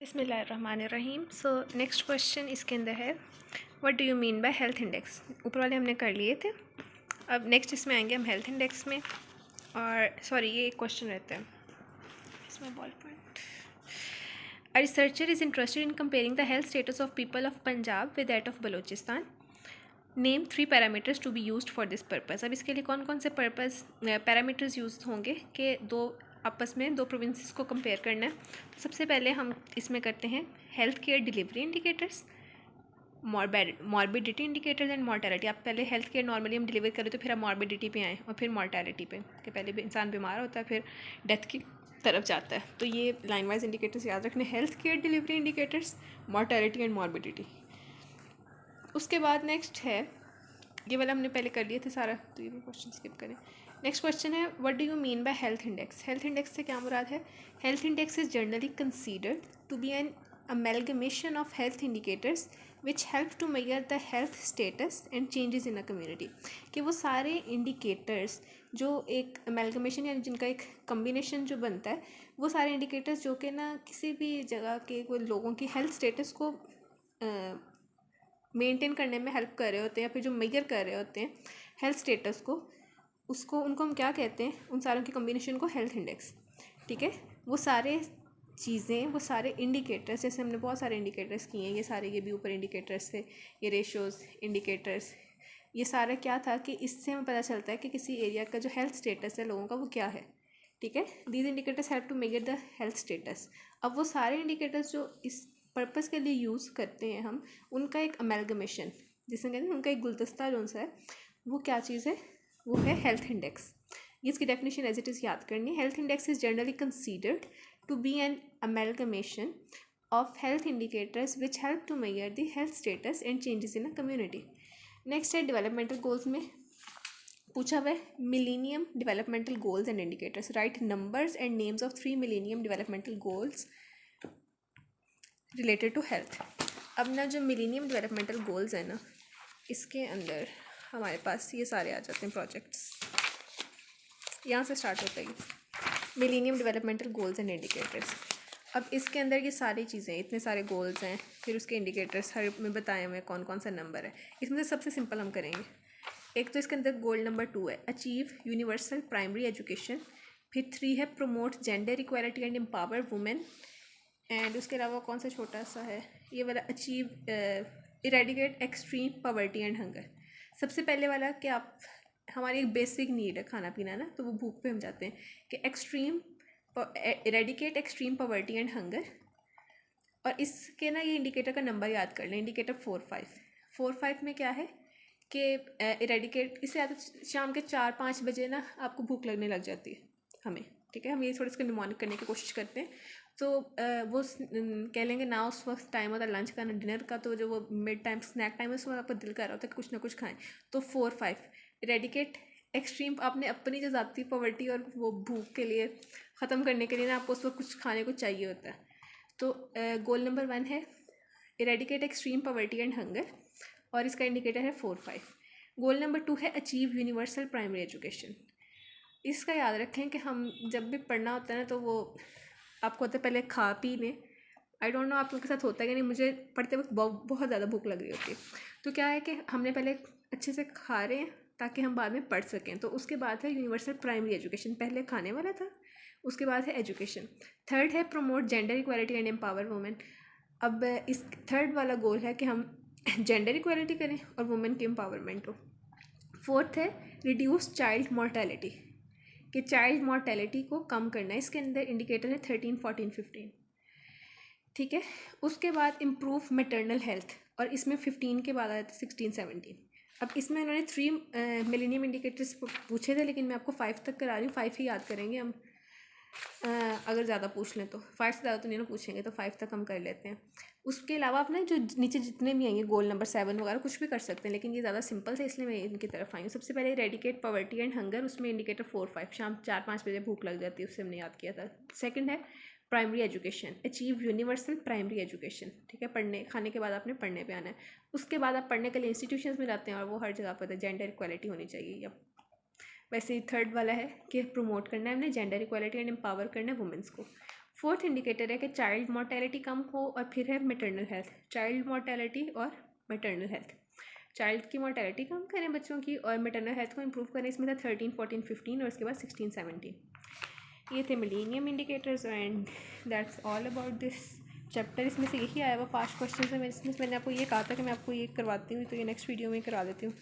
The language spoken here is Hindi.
बिस्मिल्लाहिर्रहमानिर्रहीम। सो नेक्स्ट क्वेश्चन इसके अंदर है what do you mean by health index. ऊपर वाले हमने कर लिए थे, अब नेक्स्ट इसमें आएंगे हम हेल्थ इंडेक्स में। और सॉरी, ये एक क्वेश्चन रहता है इसमें ball point. A researcher is interested in comparing the health status of people of Punjab with that of Balochistan. Name 3 parameters to be used for this purpose. अब इसके लिए कौन कौन से पैरामीटर्स यूज होंगे कि आपस में दो प्रोविंसेस को कंपेयर करना है। तो सबसे पहले हम इसमें करते हैं health care delivery indicators, morbidity indicators and mortality. आप पहले हेल्थ केयर नॉर्मली हम डिलीवर करें तो फिर आप मॉर्बिडिटी पे आएँ और फिर मॉर्टेलिटी पे, कि पहले भी इंसान बीमार होता है फिर डेथ की तरफ जाता है। तो ये लाइन वाइज इंडिकेटर्स याद रखने, health care delivery indicators, mortality and morbidity. उसके बाद नेक्स्ट है, ये वाला हमने पहले कर लिए थे सारा, तो ये भी क्वेश्चन स्किप करें। नेक्स्ट क्वेश्चन है what do you mean by health index. Health index से क्या मुराद है? Health index is generally considered to be an amalgamation of health indicators which help to measure the health status and changes in a community. कि वो सारे इंडिकेटर्स जो एक अमेलगमेशन यानी जिनका एक कम्बिनेशन जो बनता है, वो सारे इंडिकेटर्स जो कि ना किसी भी जगह के कोई लोगों की हेल्थ स्टेटस को मेंटेन करने में हेल्प कर रहे होते हैं, या फिर जो मेजर कर रहे होते हैं हेल्थ स्टेटस को, उनको हम क्या कहते हैं? उन सारों की कम्बिनेशन को हेल्थ इंडेक्स। ठीक है, वो सारे चीज़ें, वो सारे इंडिकेटर्स, जैसे हमने बहुत सारे इंडिकेटर्स किए हैं, ये सारे, ये भी ऊपर इंडिकेटर्स थे, ये रेशोज़ इंडिकेटर्स, ये सारा क्या था कि इससे हमें पता चलता है कि किसी एरिया का जो हेल्थ स्टेटस है लोगों का वो क्या है। ठीक है, these indicators help to measure the health status. अब वो सारे इंडिकेटर्स जो इस पर्पज़ के लिए यूज़ करते हैं हम, उनका एक अमेलगमेशन, जिसे कहते हैं उनका एक गुलदस्ता जो सा है, वो क्या चीज़ है? वो है हेल्थ इंडेक्स। इसकी डेफिनेशन एज इट इज़ याद करनी है। Health index is generally considered to be an amalgamation of health indicators which help to measure the health status and changes in a community. Next है डेवलपमेंटल गोल्स में पूछा हुआ है millennium developmental goals and indicators. Write numbers and names of 3 millennium developmental goals related to health. अब ना जो मिलेनियम डेवलपमेंटल गोल्स हैं ना, इसके अंदर हमारे पास ये सारे आ जाते हैं प्रोजेक्ट्स। यहाँ से स्टार्ट होता है millennium developmental goals and indicators. अब इसके अंदर ये सारी चीज़ें, इतने सारे गोल्स हैं, फिर उसके इंडिकेटर्स हर में बताए हुए कौन कौन सा नंबर है। इसमें से सबसे सिंपल हम करेंगे। एक तो इसके अंदर गोल नंबर 2 है अचीव यूनिवर्सल प्राइमरी एजुकेशन। फिर 3 है promote gender equality and empower women. And उसके अलावा कौन सा छोटा सा है, ये वाला achieve eradicate extreme poverty and hunger. सबसे पहले वाला कि आप, हमारी एक बेसिक नीड है खाना पीना ना, तो वो भूख पे हम जाते हैं कि extreme eradicate extreme poverty and hunger. और इसके ना ये इंडिकेटर का नंबर याद कर लें, इंडिकेटर 4-5 में क्या है कि इरेडिकेट, इससे ज़्यादा शाम के 4-5 बजे ना आपको भूख लगने लग जाती है हमें। ठीक है, हम ये थोड़ा इसका निमोनिक करने की कोशिश करते हैं। तो वो कह लेंगे ना उस वक्त टाइम होता है लंच का ना डिनर का, तो जो वो मिड टाइम स्नैक टाइम है उस वक्त आपका दिल कर रहा होता है कि कुछ ना कुछ खाएं। तो 4-5 इरेडिकेट एक्सट्रीम, आपने अपनी जो ज़ाती पॉवर्टी और वो भूख के लिए ख़त्म करने के लिए ना आपको उस वक्त कुछ खाने को चाहिए होता है। तो गोल नंबर 1 है eradicate extreme poverty and hunger, और इसका इंडिकेटर है 4-5। गोल नंबर 2 है अचीव यूनिवर्सल प्राइमरी एजुकेशन। इसका याद रखें कि हम जब भी पढ़ना होता है ना, तो वो आपको होता है पहले खा पी लें। आई डोंट नो आप लोगों के साथ होता है कि नहीं, मुझे पढ़ते वक्त बहुत ज़्यादा भूख लग रही होती है। तो क्या है कि हमने पहले अच्छे से खा रहे हैं ताकि हम बाद में पढ़ सकें। तो उसके बाद है यूनिवर्सल प्राइमरी एजुकेशन, पहले खाने वाला था, उसके बाद है एजुकेशन। थर्ड है promote gender equality and empower women. अब इस थर्ड वाला गोल है कि हम जेंडर इक्वालिटी करें और वुमेन की एम्पावरमेंट हो। फोर्थ है रिड्यूस चाइल्ड मॉर्टेलिटी, कि चाइल्ड मॉर्टेलिटी को कम करना है। इसके अंदर इंडिकेटर है 13, 14, 15। ठीक है, उसके बाद इम्प्रूव मैटरनल हेल्थ, और इसमें 15 के बाद आया था 16, 17। अब इसमें इन्होंने 3 मिलेनियम इंडिकेटर्स पूछे थे, लेकिन मैं आपको 5 तक करा रही हूँ। 5 ही याद करेंगे हम, अगर ज़्यादा पूछ लें तो 5 से ज़्यादा तो नहीं ना पूछेंगे, तो 5 तक हम कर लेते हैं। उसके अलावा आप ना जो नीचे जितने भी आएंगे गोल नंबर 7 वगैरह कुछ भी कर सकते हैं, लेकिन ये ज़्यादा सिंपल थे इसलिए मैं इनकी तरफ आई हूँ। सबसे पहले रेडिकेट पॉवर्टी एंड हंगर, उसमें इंडिकेटर 4-5, शाम 4-5 बजे भूख लग जाती है, उससे हमने याद किया था। सेकंड है primary education, achieve universal primary education. ठीक है, पढ़ने खाने के बाद आपने पढ़ने पे आना है। उसके बाद आप पढ़ने के लिए इंस्टीट्यूशंस में जाते हैं और वो हर जगह पर जेंडर इक्वालिटी होनी चाहिए। या वैसे ही थर्ड वाला है कि प्रमोट करना है हमने जेंडर इक्वालिटी एंड एम्पावर करना है वुमेंस को। फोर्थ इंडिकेटर है कि चाइल्ड मोर्टेलिटी कम हो, और फिर है मैटरनल हेल्थ, चाइल्ड मोर्टेलिटी और मैटरनल हेल्थ। चाइल्ड की मोर्टेलिटी कम करें बच्चों की, और मैटरनल हेल्थ को इम्प्रूव करें। इसमें था 13, 14, 15 और उसके बाद 16, 17। ये थे millennium indicators and that's all about this chapter. इसमें से यही आया हुआ 5 क्वेश्चन है। इसमें मैंने आपको ये कहा था कि मैं आपको ये करवाती हूँ, तो ये नेक्स्ट वीडियो में करा देती हूँ।